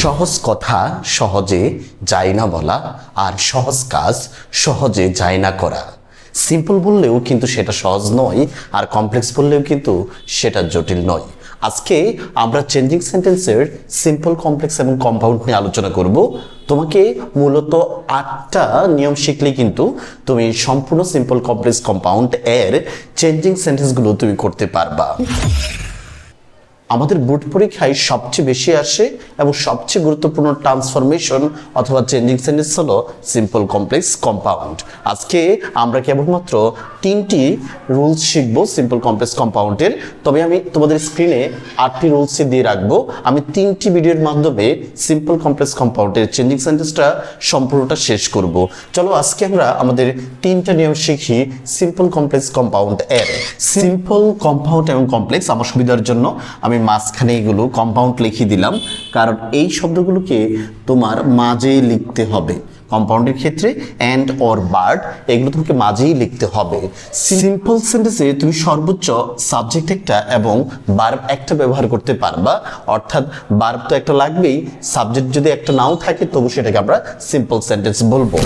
সহজ কথা সহজে যায় না বলা, আর সহজ কাজ সহজে যায় না করা। সিম্পল বললেও কিন্তু সেটা সহজ নয়, আর কমপ্লেক্স বললেও কিন্তু সেটা জটিল নয়। আজকে আমরা চেঞ্জিং সেন্টেন্সের সিম্পল, কমপ্লেক্স এবং কম্পাউন্ড নিয়ে আলোচনা করব। তোমাকে মূলত 8টা নিয়ম শিখলেই কিন্তু তুমি সম্পূর্ণ সিম্পল, কমপ্লেক্স, কম্পাউন্ড এর চেঞ্জিং সেন্টেন্সগুলো তুমি করতে পারবা। আমাদের বোর্ড পরীক্ষায় সবচেয়ে বেশি আসে এবং সবচেয়ে গুরুত্বপূর্ণ ট্রান্সফরমেশন অথবা চেঞ্জিং সেন্টেন্স হলো সিম্পল, কমপ্লেক্স, কম্পাউন্ড। আজকে আমরা কেবলমাত্র 3টি রুলস শিখবো সিম্পল, কমপ্লেক্স, কম্পাউন্ডের। তবে আমি তোমাদের স্ক্রিনে 8টি রুলস দিয়ে রাখবো। আমি 3টি ভিডিওর মাধ্যমে সিম্পল, কমপ্লেক্স, কম্পাউন্ডের চেঞ্জিং সেন্টেন্সটা সম্পূর্ণটা শেষ করব। চলো আজকে আমরা আমাদের 3টা নিয়ম শিখি সিম্পল, কমপ্লেক্স, কম্পাউন্ড এর। সিম্পল, কম্পাউন্ড এবং কমপ্লেক্স আমার সুবিধার জন্য আমি মাঝখানে এগুলো কম্পাউন্ড লিখে দিলাম, কারণ এই শব্দগুলোকে তোমার মাঝে লিখতে হবে। কম্পাউন্ডের ক্ষেত্রে অ্যান্ড অর বাট এগুলো তোমাকে মাঝেই লিখতে হবে। সিম্পল সেন্টেন্সে তুমি সর্বোচ্চ সাবজেক্ট একটা এবং ভার্ব একটা ব্যবহার করতে পারবা, অর্থাৎ ভার্ব তো একটা লাগবেই, সাবজেক্ট যদি একটা নাও থাকে তবু সেটাকে আমরা সিম্পল সেন্টেন্স বলবো।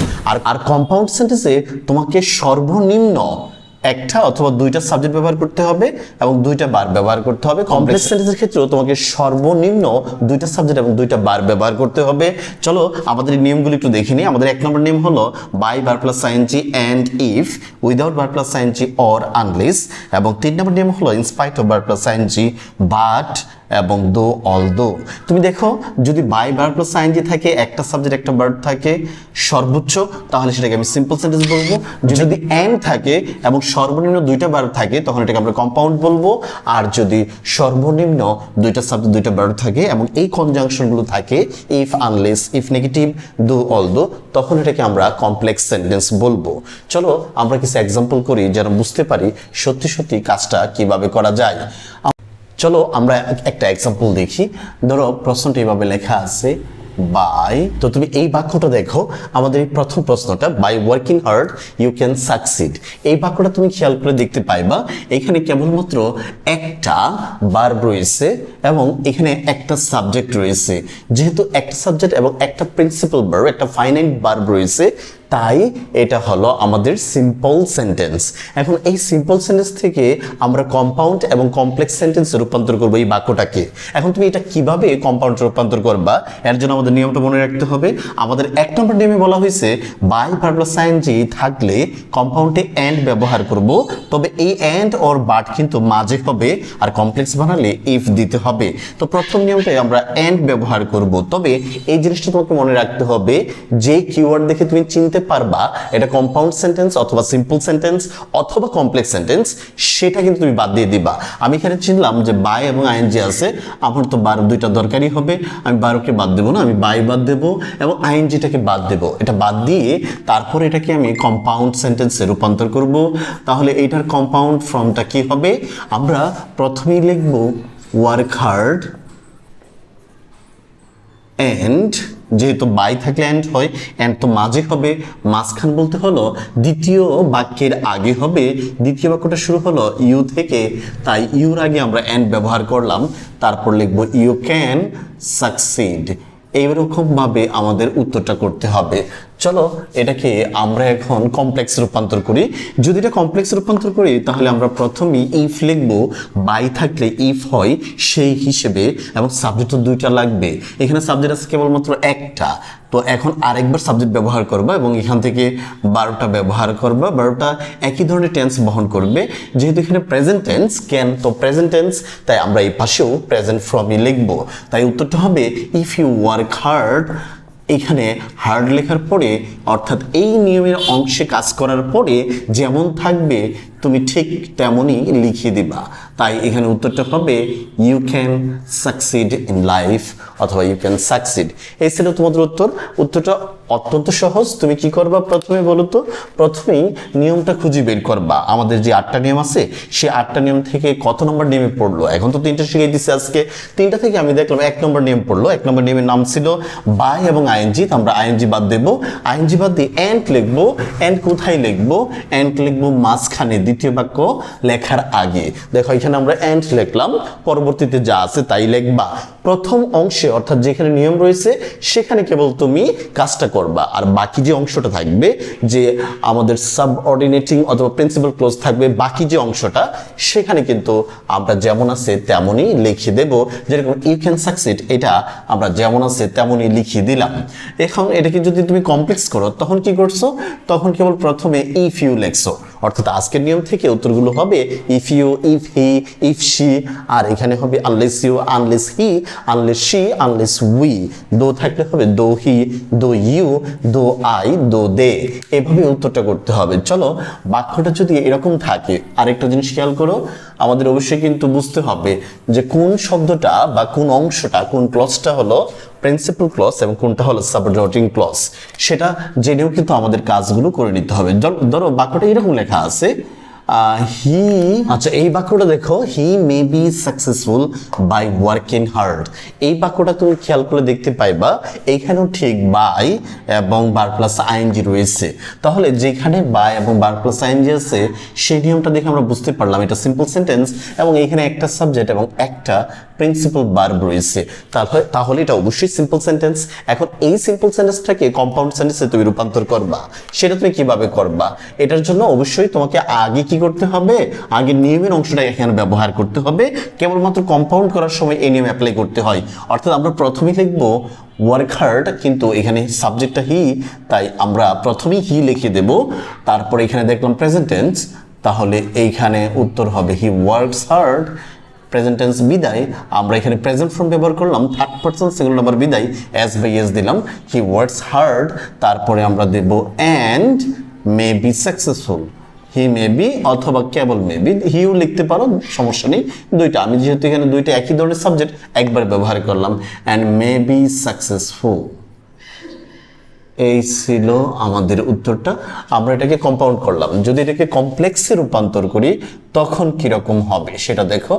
আর কম্পাউন্ড সেন্টেন্সে তোমাকে সর্বনিম্ন একটা অথবা 2টা সাবজেক্ট ব্যবহার করতে হবে এবং 2টা ভার্ব ব্যবহার করতে হবে। কমপ্লেক্স সেন্টেন্সের ক্ষেত্রেও তোমাকে সর্বনিম্ন 2টা সাবজেক্ট এবং 2টা ভার্ব ব্যবহার করতে হবে। চলো আমাদের এই নিয়মগুলো একটু দেখে নিই। আমাদের 1 নম্বর নিয়ম হলো by verb plus ING and if, without verb plus ING or unless, এবং 3 নম্বর নিয়ম হলো in spite of verb plus ING but এবং দো, অল দো। তুমি দেখো যদি বাই ভার্ব প্লাস আইএনজি থাকে, একটা সাবজেক্ট একটা ভার্ব থাকে সর্বোচ্চ, তাহলে সেটাকে আমি সিম্পল সেন্টেন্স বলবো। যদি এন্ড থাকে এবং সর্বনিম্ন 2টা ভার্ব থাকে তখন এটাকে আমরা কম্পাউন্ড বলবো। আর যদি সর্বনিম্ন 2টা সাবজেক্ট 2টা ভার্ব থাকে এবং এই কনজাংশনগুলো থাকে ইফ, আনলেস, ইফ নেগেটিভ, দো, অল দো, তখন এটাকে আমরা কমপ্লেক্স সেন্টেন্স বলবো। চলো আমরা কিছু এক্সাম্পল করি যেন বুঝতে পারি সত্যি সত্যি কাজটা কিভাবে করা যায়। চলো আমরা একটা এক্সাম্পল দেখি। ধরো প্রশ্নটা এইভাবে লেখা আছে বাই, তো তুমি এই বাক্যটা দেখো। আমাদের এই প্রথম প্রশ্নটা by working hard you can succeed, এই বাক্যটা তুমি খেয়াল করে দেখতে পাইবা এখানে কেবলমাত্র একটা ভার্ব রয়েছে এবং এখানে একটা সাবজেক্ট রয়েছে। যেহেতু একটা সাবজেক্ট এবং একটা প্রিন্সিপাল ভার্ব, একটা ফাইনাইট ভার্ব রয়েছে, তাই এটা হলো আমাদের সিম্পল সেন্টেন্স। এখন এই সিম্পল সেন্টেন্স থেকে আমরা কম্পাউন্ড এবং কমপ্লেক্স সেন্টেন্সে রূপান্তর করবো এই বাক্যটাকে। এখন তুমি এটা কিভাবে কম্পাউন্ড রূপান্তর করবা, এর জন্য আমাদের নিয়মটা মনে রাখতে হবে। আমাদের 1 নম্বর নিয়মে বলা হয়েছে বাই ভার্ব প্লাস আইএনজি থাকলে কম্পাউন্ডে অ্যান্ড ব্যবহার করব, তবে এই অ্যান্ড অর বাট কিন্তু মাঝে হবে, আর কমপ্লেক্স বানালে ইফ দিতে হবে। তো প্রথম নিয়মটাই আমরা অ্যান্ড ব্যবহার করব, তবে এই জিনিসটা তোমাকে মনে রাখতে হবে যে কিওয়ার্ড দেখে তুমি চিনতে পারবা এটা কম্পাউন্ড সেন্টেন্স অথবা সিম্পল সেন্টেন্স অথবা কমপ্লেক্স সেন্টেন্স, সেটা কিন্তু তুমি বাদ দিয়ে দিবা। আমি এখানে চিনলাম যে বাই এবং আইএনজি আছে, আমার তো ভার্ব 2টা দরকারই হবে, আমি ভার্বকে বাদ দেবো না, আমি বাই বাদ দেবো এবং আইএনজিটাকে বাদ দেবো। এটা বাদ দিয়ে তারপরে এটাকে আমি কম্পাউন্ড সেন্টেন্সে রূপান্তর করব। তাহলে এইটার কম্পাউন্ড ফর্মটা কি হবে? আমরা প্রথমেই লিখব ওয়ার্ক হার্ড অ্যান্ড, যেহেতু বাই থাকলে অ্যান্ড হয়, অ্যান্ড তো মাঝে হবে, মাঝখান বলতে হলো দ্বিতীয় বাক্যের আগে হবে। দ্বিতীয় বাক্যটা শুরু হলো ইউ থেকে, তাই ইউর আগে আমরা অ্যান্ড ব্যবহার করলাম। তারপর লিখব ইউ ক্যান সাকসিড। এইরকমভাবে আমাদের উত্তরটা করতে হবে। চলো এটাকে আমরা এখন কমপ্লেক্স রূপান্তর করি। যদি এটা কমপ্লেক্স রূপান্তর করি তাহলে আমরা প্রথমেই ইফ লিখব, বাই থাকলে ইফ হয় সেই হিসেবে, এবং সাবজেক্ট তো 2টা লাগবে। এখানে সাবজেক্ট আছে কেবলমাত্র একটা, তো এখন আরেকবার সাবজেক্ট ব্যবহার করবা এবং এখান থেকে ভার্বটা ব্যবহার করবা। ভার্বটা একই ধরনের টেন্স বহন করবে, যেহেতু এখানে প্রেজেন্ট টেন্স ক্যান, তো প্রেজেন্ট টেন্স, তাই আমরা এই পাশেও প্রেজেন্ট ফর্মই লিখব। তাই উত্তরটা হবে ইফ ইউ ওয়ার্ক হার্ড। এখানে হার্ড লেখার পরে, অর্থাৎ এই নিয়মের অংশে কাজ করার পরে যেমন থাকবে তুমি ঠিক তেমনই লিখিয়ে দিবা। তাই এখানে উত্তরটা হবে you can succeed in life অথবা ইউ ক্যান সাকসিড। এই ছিল তোমাদের উত্তর। উত্তরটা অত্যন্ত সহজ। তুমি কি করবা প্রথমে বলো তো? প্রথমেই নিয়মটা খুঁজে বের করবা। আমাদের যে 8টা নিয়ম আছে সেই 8টা নিয়ম থেকে কত নম্বর নিয়মে পড়লো? এখন তো 3টা শিখিয়ে দিচ্ছে আজকে, 3টা থেকে আমি দেখলাম 1 নম্বর নিয়ম পড়লো। 1 নম্বর নিয়মের নাম ছিল বাই এবং আইএনজি, তো আমরা আইএনজি বাদ দেবো। আইএনজি বাদ দিয়ে অ্যান্ড লিখবো। অ্যান্ড কোথায় লিখবো? অ্যান্ড লিখবো মাঝখানে, দ্বিতীয় বাক্য লেখার আগে। দেখো এখানে আমরা অ্যান্ড লিখলাম, পরবর্তীতে যা আছে তাই লিখবা। প্রথম অংশে অর্থাৎ যেখানে নিয়ম রয়েছে সেখানে কেবল তুমি কাজটা করবা, আর বাকি যে অংশটা থাকবে, যে আমাদের সাবঅর্ডিনেটিং অথবা প্রিন্সিপাল ক্লজ থাকবে, বাকি যে অংশটা সেখানে কিন্তু আমরা যেমন আছে তেমনই লিখে দেব। যেরকম ইউ ক্যান সাকসিড, এটা আমরা যেমন আছে তেমনই লিখিয়ে দিলাম। এখন এটাকে যদি তুমি কমপ্লেক্স করো তখন কি করছো, তখন কেবল প্রথমে ইফ ইউ লেখছো, অর্থাৎ আজকের নিয়ম থেকে উত্তরগুলো হবে if you, if he, if she, আর এখানে হবে unless you, unless he, unless she, unless we. Though থাকলে হবে দো হি, দো ইউ, দো আই, দো দে। এভাবে উত্তরটা করতে হবে। চলো বাক্যটা যদি এরকম থাকে, আরেকটা জিনিস খেয়াল করো, আমাদের অবশ্যই কিন্তু বুঝতে হবে যে কোন শব্দটা বা কোন অংশটা, কোন ক্লজটা হলো প্রিন্সিপাল ক্লজ এবং কোনটা হলো সাবঅর্ডিনেটিং ক্লজ, সেটা জেনেও কিন্তু আমাদের কাজগুলো করে নিতে হবে। ধরো বাক্যটা এরকম লেখা আছে হি, আচ্ছা এই বাক্যটা দেখো, he may be successful by working hard. এই বাক্যটা তুমি খেয়াল করে দেখতে পাইবা এইখানেও ঠিক বাই এবং বার প্লাস আইএনজি রয়েছে। তাহলে যেখানে বাই এবং বার প্লাস আইএনজি আছে সেই নিয়মটা দেখে আমরা বুঝতে পারলাম এটা সিম্পল সেন্টেন্স, এবং এইখানে একটা সাবজেক্ট এবং একটা প্রিন্সিপাল ভার্ব রয়েছে, তাহলে এটা অবশ্যই সিম্পল সেন্টেন্স। এখন এই সিম্পল সেন্টেন্সটাকে কম্পাউন্ড সেন্টেন্সে তুমি রূপান্তর করবা, সেটা তুমি কিভাবে করবা? এটার জন্য অবশ্যই তোমাকে আগে কি করতে হবে, আগে নিয়মের অংশটা এখানে ব্যবহার করতে হবে। কেবলমাত্র কম্পাউন্ড করার সময় এই নিয়ম অ্যাপ্লাই করতে হয়। অর্থাৎ আমরা প্রথমেই লিখবো ওয়ার্ক হার্ড, কিন্তু এখানে সাবজেক্টটা হি, তাই আমরা প্রথমেই হি লিখে দেব। তারপরে এখানে দেখলাম প্রেজেন্ট টেন্স, তাহলে এইখানে উত্তর হবে he works hard. Present tense বিদায়, আমরা এখানে প্রেজেন্ট ফর্ম ব্যবহার করলাম, থার্ড পারসন সিঙ্গুলার নাম্বার বিদায়, এস বাই এস দিলাম, হি ওয়ার্কস হার্ড। তারপরে আমরা দেব and may be successful, he may be অথবা কেবল মে বি, হিও লিখতে পারো, সমস্যা নেই। দুইটা, আমি যেহেতু এখানে দুইটা একই ধরনের সাবজেক্ট একবার ব্যবহার করলাম, অ্যান্ড মে বি সাকসেসফুল। এই ছিল আমাদের উত্তরটা। আমরা এটাকে কম্পাউন্ড করলাম, যদি এটাকে কমপ্লেক্সে রূপান্তর করি তখন কিরকম হবে সেটা দেখো।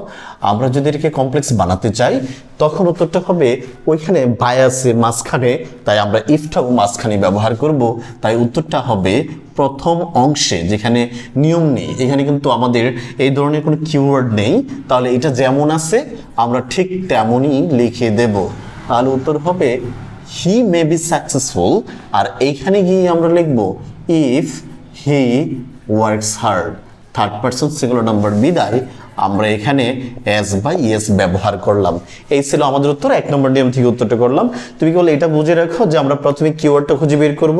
আমরা যদি এটাকে কমপ্লেক্স বানাতে চাই তখন উত্তরটা হবে, ওইখানে বাই আছে মাঝখানে, তাই আমরা ইফটাও মাঝখানে ব্যবহার করব। তাই উত্তরটা হবে প্রথম অংশে যেখানে নিয়ম নেই, এখানে কিন্তু আমাদের এই ধরনের কোনো কিওয়ার্ড নেই, তাহলে এটা যেমন আছে আমরা ঠিক তেমনই লিখে দেব। তাহলে উত্তর হবে হি মে বি সাকসেসফুল, আর এইখানে গিয়ে আমরা লিখব if he works hard, third person singular number বিদায় আমরা এখানে এস বাই ইয়েস ব্যবহার করলাম। এই ছিল আমাদের উত্তর। 1 নম্বর নিয়ম থেকে উত্তরটা করলাম। তুমি কি বলে এটা বুঝে রাখো যে আমরা প্রথমে কিওয়ার্ডটা খুঁজে বের করব,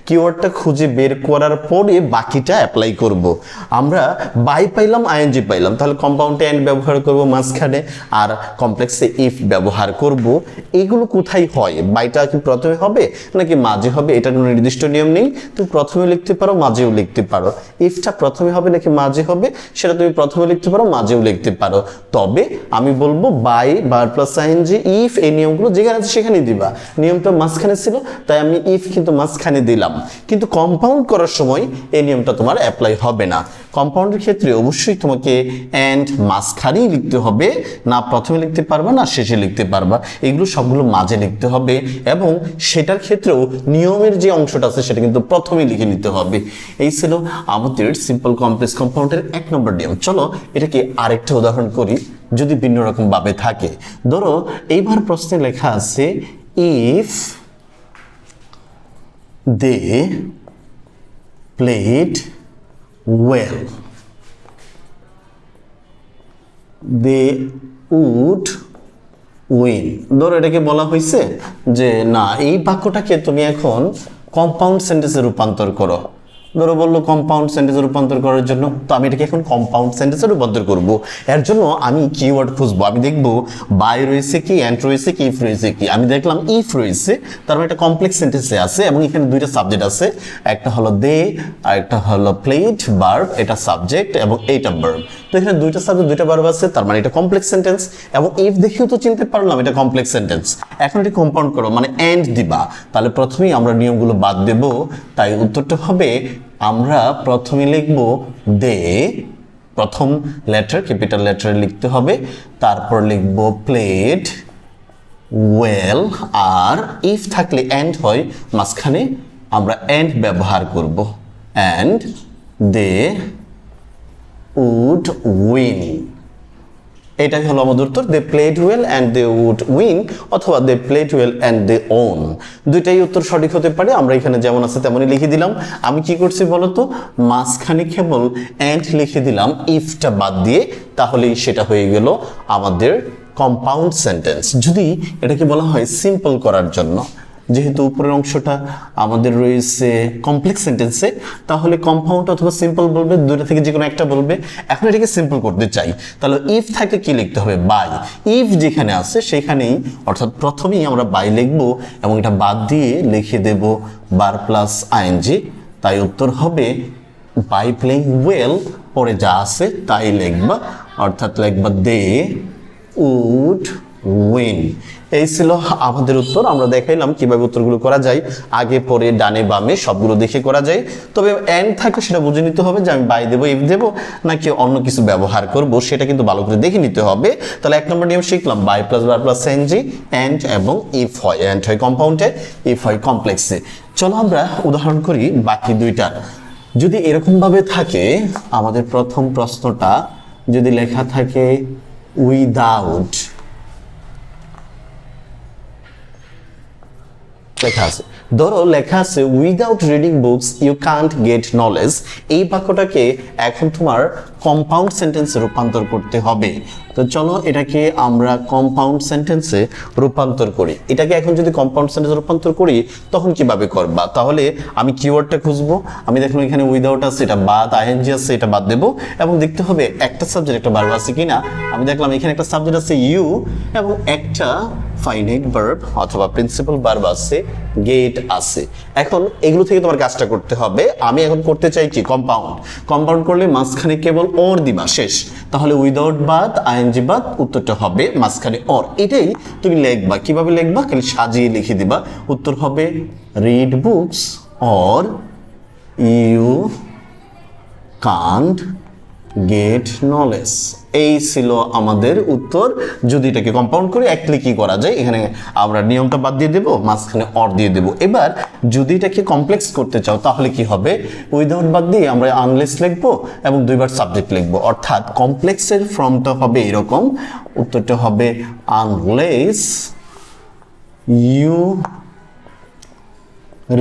কিওয়ার্ডটা খুঁজে বের করার পরে বাকিটা অ্যাপ্লাই করব। আমরা বাই পাইলাম, আইএনজি পাইলাম, তাহলে কম্পাউন্ডে এন্ড ব্যবহার করব মাঝখানে, আর কমপ্লেক্সে ইফ ব্যবহার করব। এইগুলো কোথায় হয়? বাইটা কি প্রথমে হবে নাকি মাঝে হবে, এটার কোনো নির্দিষ্ট নিয়ম নেই। তুমি প্রথমে লিখতে পারো, মাঝেও লিখতে পারো। ইফটা প্রথমে হবে নাকি মাঝে হবে সেটা তুমি প্রথমে লিখতে পারো, মাঝেও লিখতে পারো। তবে আমি বলবো বাই, বার প্লাস আইএনজি, ইফ, এই নিয়মগুলো যেখানে আছে সেখানেই দিবা। নিয়মটা মাঝখানে ছিল তাই আমি ইফ কিন্তু মাঝখানে দিলাম, কিন্তু কম্পাউন্ড করার সময় এই নিয়মটা তোমার অ্যাপ্লাই হবে না। কম্পাউন্ডের ক্ষেত্রে অবশ্যই তোমাকে অ্যান্ড মাঝখানেই লিখতে হবে, না প্রথমে লিখতে পারবা না শেষে লিখতে পারবা, এগুলো সবগুলো মাঝে লিখতে হবে। এবং সেটার ক্ষেত্রেও নিয়মের যে অংশটা আছে সেটা কিন্তু প্রথমেই লিখে নিতে হবে। এই ছিল আমাদের সিম্পল কমপ্লেক্স কম্পাউন্ডের 1 নম্বর নিয়ম। চলো এটাকে আরেকটা উদাহরণ করি, যদি ভিন্ন রকম ভাবে থাকে। ধরো এইবার প্রশ্নে লেখা আছে if they played well they would win. ধরো এটাকে বলা হয়েছে যে না, এই বাক্যটাকে তুমি এখন কম্পাউন্ড সেন্টেন্সে রূপান্তর করো। ধরো বললো কম্পাউন্ড সেন্টেন্সে রূপান্তর করার জন্য, তো আমি এটাকে এখন কম্পাউন্ড সেন্টেন্সে রূপান্তর করব। এর জন্য আমি কিওয়ার্ড খুঁজবো, আমি দেখবো বাই রয়েছে কি, অ্যান্ড রয়েছে কি, ইফ রয়েছে কি। আমি দেখলাম ইফ রয়েছে, তার মানে একটা কমপ্লেক্স সেন্টেন্সে আছে এবং এখানে দুইটা সাবজেক্ট আছে, একটা হলো দে আর একটা হলো প্লেড ভার্ব, এটা সাবজেক্ট এবং এইটা ভার্ব। তো এখানে দুইটা সাবজেক্ট দুইটা ভার্ব আছে, তার মানে এটা কমপ্লেক্স সেন্টেন্স। এবং ইফ দেখেও তো চিনতে পারলাম এটা কমপ্লেক্স সেন্টেন্স। এখন এটা কম্পাউন্ড করো, মানে অ্যান্ড দিবা, তাহলে প্রথমেই আমরা নিয়মগুলো বাদ দেব। তাই উত্তরটা হবে আমরা প্রথমে লিখব দে, প্রথম লেটার ক্যাপিটাল লেটারে লিখতে হবে, তারপর লিখব প্লেড ওয়েল, আর ইফ থাকলে অ্যান্ড হয় মাঝখানে আমরা অ্যান্ড ব্যবহার করব, অ্যান্ড দে উড উইন। এটাই হলো আমাদের উত্তর, they played well and they would win, অথবা they played well and they won. দুইটাই উত্তর সঠিক হতে পারে। আমরা এখানে যেমন আছে তেমনই লিখে দিলাম। আমি কি করছি বলতো, মাঝখানে কেবল অ্যান্ড লিখে দিলাম ইফটা বাদ দিয়ে, তাহলেই সেটা হয়ে গেল আমাদের কম্পাউন্ড সেন্টেন্স। যদি এটাকে বলা হয় সিম্পল করার জন্য, যেহেতু উপরের অংশটা আমাদের রয়েছে কমপ্লেক্স সেন্টেন্সে, তাহলে কম্পাউন্ড অথবা সিম্পল বলবে, দুটো থেকে যে কোনো একটা বলবে। এখন এটাকে সিম্পল করতে চাই, তাহলে ইফ থাকলে কি লিখতে হবে, বাই। ইফ যেখানে আছে সেখানেই, অর্থাৎ প্রথমেই আমরা বাই লিখব এবং এটা বাদ দিয়ে লিখে দেব বার প্লাস আইএনজি। তাই উত্তর হবে বাই প্লেইং ওয়েল, পরে যা আছে তাই লিখবা, অর্থাৎ লিখবা দে উড উইন। এই ছিল আমাদের উত্তর। আমরা দেখাইলাম কিভাবে উত্তরগুলো করা যায়, আগে পরে ডানে বামে সবগুলো দেখে করা যায়। তবে এন্ড থাকলে সেটা বুঝে নিতে হবে যে আমি বাই দেবো, ইফ দেবো, নাকি অন্য কিছু ব্যবহার করব, সেটা কিন্তু ভালো করে দেখে নিতে হবে। তাহলে 1 নম্বর নিয়ম শিখলাম, বাই প্লাস বার প্লাস এনজি, এন্ড এবং ইফ হয়, এন্ড হয় কম্পাউন্ডে, ইফ হয় কমপ্লেক্সে। চলো আমরা উদাহরণ করি বাকি দুইটা। যদি এরকম ভাবে থাকে, আমাদের প্রথম প্রশ্নটা যদি লেখা থাকে উইদাউট, লেখা আছে, ধরো লেখা আছে without reading books you can't get knowledge. এই বাক্যটাকে এখন তোমার কম্পাউন্ড সেন্টেন্সে রূপান্তর করতে হবে। তো চলো এটাকে আমরা কম্পাউন্ড সেন্টেন্সে রূপান্তর করি। এটাকে এখন যদি কম্পাউন্ড সেন্টেন্সে রূপান্তর করি তখন কিভাবে করবা, তাহলে আমি কিওয়ার্ডটা খুঁজবো। আমি দেখলাম এখানে উইদাউট আছে, এটা বাদ, আইএনজি আছে, এটা বাদ দেবো এবং দেখতে হবে একটা সাবজেক্ট একটা ভার্ব আছে কিনা। আমি দেখলাম এখানে একটা সাবজেক্ট আছে ইউ এবং একটা ফাইনাইট ভার্ব অথবা প্রিন্সিপাল ভার্ব আছে, গেট আছে। এখন এগুলো থেকে তোমার কাজটা করতে হবে। আমি এখন করতে চাই কি, কম্পাউন্ড। কম্পাউন্ড করলে মাঝখানে কেবল অর দিবা, শেষ। তাহলে উইদাউট বাদ, আইএনজি বাদ, উত্তরটা হবে মাঝখানে অর। এটাই তুমি লিখবা। কিভাবে লিখবা, খালি সাজিয়ে লিখে দিবা। উত্তর হবে read books or you can't get knowledge. এই ছিল আমাদের উত্তর। যদি এটাকে কম্পাউন্ড করে একলি কি করা যায়, এখানে আমরা নিয়মটা বাদ দিয়ে দেবো, মাঝখানে অর দিয়ে দেবো। এবার যদি এটাকে কমপ্লেক্স করতে চাও তাহলে কি হবে, উইদাউট বাদ দিয়ে আমরা আনলেস লিখবো এবং দুইবার সাবজেক্ট লিখবো। অর্থাৎ কমপ্লেক্সের ফর্মটা হবে এরকম, উত্তরটা হবে আনলেস ইউ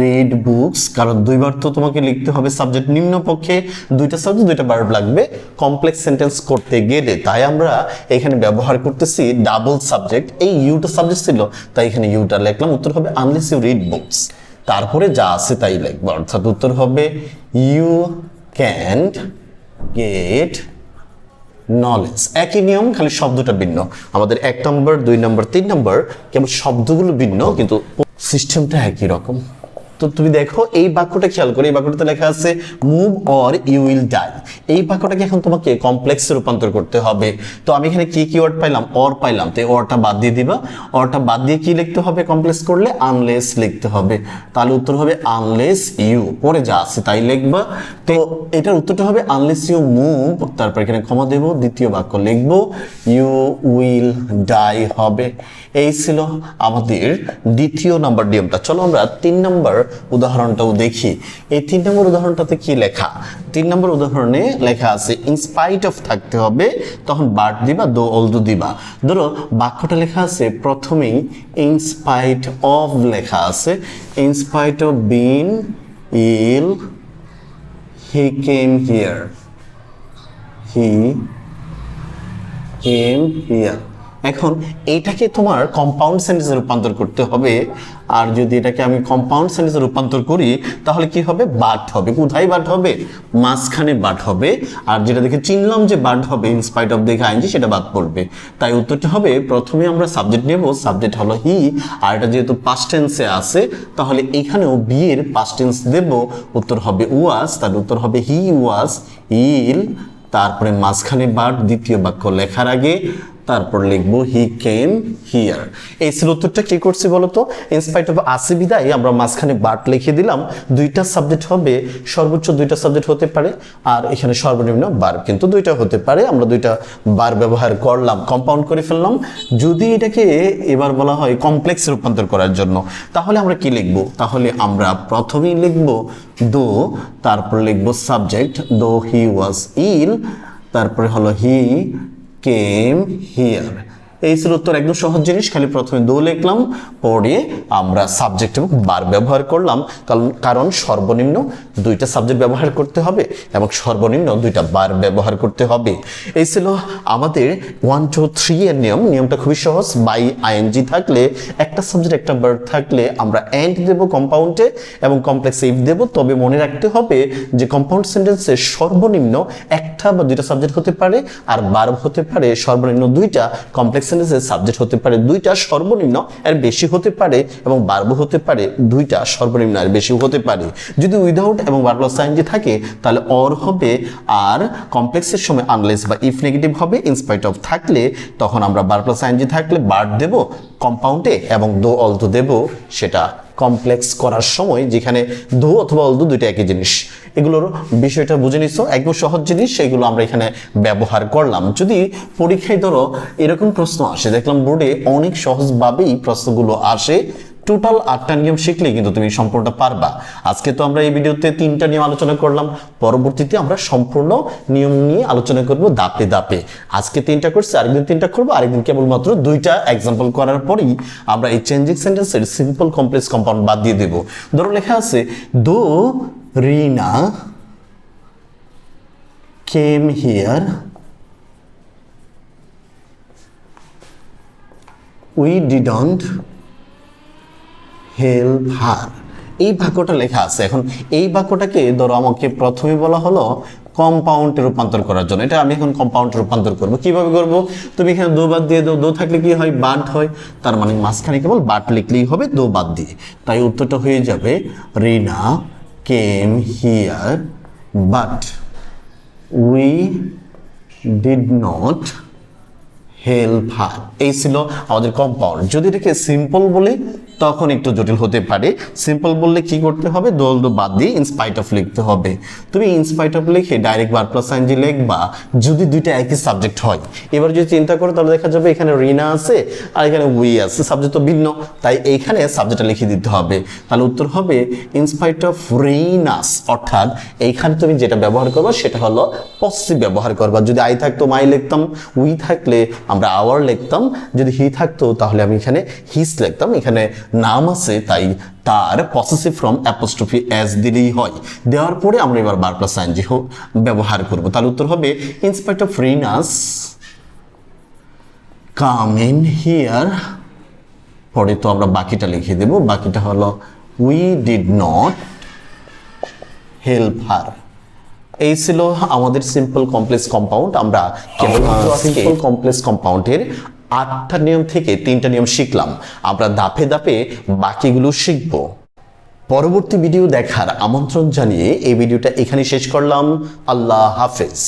রিড বুকস, কারণ দুইবার তো তোমাকে লিখতে হবে সাবজেক্ট, নিম্নপক্ষে দুইটা সাবজেক্ট দুইটা ভার্ব লাগবে কমপ্লেক্স সেন্টেন্স করতে গেলে। তাই আমরা এখানে ব্যবহার করতেছি ডাবল সাবজেক্ট। এই ইউটা সাবজেক্ট ছিল তাই এখানে ইউটা লিখলাম। উত্তর হবে আনলেস ইউ রিড বুকস, তারপরে যা আছে তাই লিখবো। অর্থাৎ উত্তর হবে ইউ ক্যান্ট গেট নলেজ। একই নিয়ম, খালি শব্দটা ভিন্ন। আমাদের 1 নম্বর 2 নম্বর 3 নম্বর কেবল শব্দগুলো ভিন্ন, কিন্তু সিস্টেমটা একই রকম। তো তুমি দেখো এই বাক্যটা খেয়াল করে, এই বাক্যটাতে লেখা আছে move or you will die. এই বাক্যটাকে এখন তোমাকে কমপ্লেক্সে রূপান্তর করতে হবে। তো আমি এখানে কি কিওয়ার্ড পাইলাম, অর পাইলাম। তো অরটা বাদ দিয়ে দিবা। অরটা বাদ দিয়ে কি লিখতে হবে, কমপ্লেক্স করলে আনলেস লিখতে হবে। তাহলে উত্তর হবে আনলেস ইউ, পরে যা আছে তাই লিখবা। তো এটার উত্তরটা হবে আনলেস ইউ মুভ, তারপর এখানে ক্ষমা দেব, দ্বিতীয় বাক্য লিখবো ইউ উইল ডাই হবে। এই ছিল আমাদের দ্বিতীয় নাম্বার নিয়মটা। চলো আমরা 3 নম্বর উদাহরণটাও দেখি। এই 3 নম্বর উদাহরণটাতে কি লেখা, 3 নম্বর উদাহরণে লেখা আছে ইনস্পাইট অফ থাকতে হবে, তখন বাট দিবা, দো অলদো দিবা। ধরো বাক্যটা লেখা আছে প্রথমেই ইনস্পাইট অফ লেখা আছে, in spite of being ill he came here, he came here. এখন এইটাকে তোমার কম্পাউন্ড সেন্টেন্সে রূপান্তর করতে হবে। আর যদি এটাকে আমি কম্পাউন্ড সেন্টেন্সে রূপান্তর করি তাহলে কি হবে, বাট হবে। কোথায় বাট হবে, মাঝখানে বাট হবে। আর যেটা দেখে চিনলাম যে বাট হবে, ইনস্পাইট অফ দেখে আইনজি, সেটা বাদ পড়বে। তাই উত্তরটা হবে, প্রথমে আমরা সাবজেক্ট নেব, সাবজেক্ট হলো হি, আর এটা যেহেতু পাস্ট টেন্সে আছে তাহলে এখানেও বি এর পাস্ট টেন্স দেব। উত্তর হবে ওয়াজ, তার উত্তর হবে হি ওয়াজ ইল, তারপরে মাঝখানে বাট, দ্বিতীয় বাক্য লেখার আগে, তারপর লিখবো হি কেম হিয়ার। এই ছিল উত্তরটা। কি করছি বলতো, ইনস্পাইট অফ আসি বিদায় আমরা মাঝখানে বাট লিখে দিলাম। দুইটা সাবজেক্ট হবে, সর্বোচ্চ দুইটা সাবজেক্ট হতে পারে, আর এখানে সর্বনিম্ন বার কিন্তু দুইটা হতে পারে। আমরা দুইটা বার ব্যবহার করলাম, কম্পাউন্ড করে ফেললাম। যদি এটাকে এবার বলা হয় কমপ্লেক্স রূপান্তর করার জন্য তাহলে আমরা কি লিখবো, তাহলে আমরা প্রথমেই লিখবো দো, তারপর লিখবো সাবজেক্ট দো হি ওয়াজ ইল, তারপরে হলো হি কেম হিয়ার। এই ছিল উত্তর, একদম সহজ জিনিস। খালি প্রথমে দো লিখলাম, পরে আমরা সাবজেক্ট এবং বার ব্যবহার করলাম, কারণ সর্বনিম্ন দুইটা সাবজেক্ট ব্যবহার করতে হবে এবং সর্বনিম্ন দুইটা বার ব্যবহার করতে হবে। এই ছিল আমাদের 1 2 3 এর নিয়মটা খুবই সহজ। বাই আইএনজি থাকলে, একটা সাবজেক্ট একটা ভার্ব থাকলে আমরা এন্ড দেব কম্পাউন্ডে এবং কমপ্লেক্স ইফ দেব। তবে মনে রাখতে হবে যে কম্পাউন্ড সেন্টেন্সে সর্বনিম্ন একটা বা দুইটা সাবজেক্ট হতে পারে, আর ভার্ব হতে পারে সর্বনিম্ন দুইটা, কমপ্লেক্স সাবজেক্ট হতে পারে দুইটা, সর্বনিম্ন এর বেশি হতে পারে, এবং ভার্ব হতে পারে দুইটা, সর্বনিম্ন এর বেশি হতে পারে। যদি উইদাউট এবং ভার্ব প্লাস আইএনজি থাকে তাহলে অর হবে, আর কমপ্লেক্সের সময় আনলেস বা ইফ নেগেটিভ হবে। ইনস্পাইট অফ থাকলে তখন আমরা ভার্ব প্লাস আইএনজি থাকলে বার দেব কম্পাউন্ডে এবং দো অলদো দেব সেটা কমপ্লেক্স করার সময়, যেখানে দো অথবা অলদো দুইটা একই জিনিস। এগুলোর বিষয়টা বুঝে নিচ্ছ, একদম সহজ জিনিস, সেগুলো আমরা এখানে ব্যবহার করলাম। যদি পরীক্ষায় ধরো এরকম প্রশ্ন আসে, দেখলাম বোর্ডে অনেক সহজভাবেই প্রশ্নগুলো আসে, টোটাল 8টা নিয়ম শিখলে কিন্তু তুমি সম্পূর্ণটা পারবা। আজকে তো আমরা এই ভিডিওতে 3টা নিয়ম আলোচনা করলাম, পরবর্তীতে আমরা সম্পূর্ণ নিয়ম নিয়ে আলোচনা করব ধাপে ধাপে। আজকে 3টা করছি, আরেকদিন 3টা করবো, আরেকদিন কেবলমাত্র 2টা এক্সাম্পল করার পরেই আমরা এই চেঞ্জিং সেন্টেন্সের সিম্পল কমপ্লেক্স কম্পাউন্ড বাদ দিয়ে দেব। ধরো লেখা আছে দো রিনা came here, we didn't help her। এই বাক্যটা লেখা আছে। এখন এই বাক্যটাকে ধরো আমাকে প্রথমে বলা হলো কম্পাউন্ডে রূপান্তর করার জন্য। এটা আমি এখন কম্পাউন্ডে রূপান্তর করব। কিভাবে করব? তুমি এখানে দো বাদ দিয়ে দাও, দো থাকলে কি হয়? বাদ হয়। তার মানে মাঝখানে কেবল বাদ লিখলেই হবে দো বাদ দিয়ে। তাই উত্তরটা হয়ে যাবে Rina came here but we did not help her. এই ছিল আমাদের কম্পাউন্ড। যদি এটাকে সিম্পল বলি তখন একটু জটিল হতে পারে। সিম্পল বললে কি করতে হবে? দোল দো বাদ দিয়ে ইনস্পাইট অফ লিখতে হবে। তুমি ইনস্পাইট অফ লিখে ডাইরেক্ট ভার্ব প্লাস আইএনজি লিখবা যদি দুইটা একই সাবজেক্ট হয়। এবার যদি চিন্তা করো তাহলে দেখা যাবে এখানে রিনা আছে আর এখানে উই আছে, সাবজেক্ট তো ভিন্ন, তাই এইখানে সাবজেক্টটা লিখে দিতে হবে। তাহলে উত্তর হবে ইনস্পাইট অফ রিনাস। অর্থাৎ এইখানে তুমি যেটা ব্যবহার করবা সেটা হলো পসেসিভ ব্যবহার করবা। যদি আই থাকতো মাই লিখতাম, উই থাকলে আমরা আওয়ার লিখতাম, যদি হি থাকতো তাহলে আমি এখানে হিস লিখতাম। এখানে নাম আছে তাই তার পসেসিভ ফর্ম অ্যাপোস্ট্রফি এস দিলেই হয়। দেওয়ার পরে আমরা এবার ভার্ব প্লাস আইএনজি ব্যবহার করব। তাহলে উত্তর হবে in spite of Rina's come in here. পরে তো আমরা বাকিটা লিখে দেব। বাকিটা হলো we did not help her. এই ছিল আমাদের সিম্পল কমপ্লেক্স কম্পাউন্ড। আমরা কেবল সিম্পল কমপ্লেক্স কম্পাউন্ডের 8টা নিয়ম থেকে 3টা নিয়ম শিখলাম। আমরা ধাপে ধাপে বাকিগুলো শিখব। পরবর্তী ভিডিও দেখার আমন্ত্রণ জানিয়ে এই ভিডিওটা এখানে শেষ করলাম। আল্লাহ হাফেজ।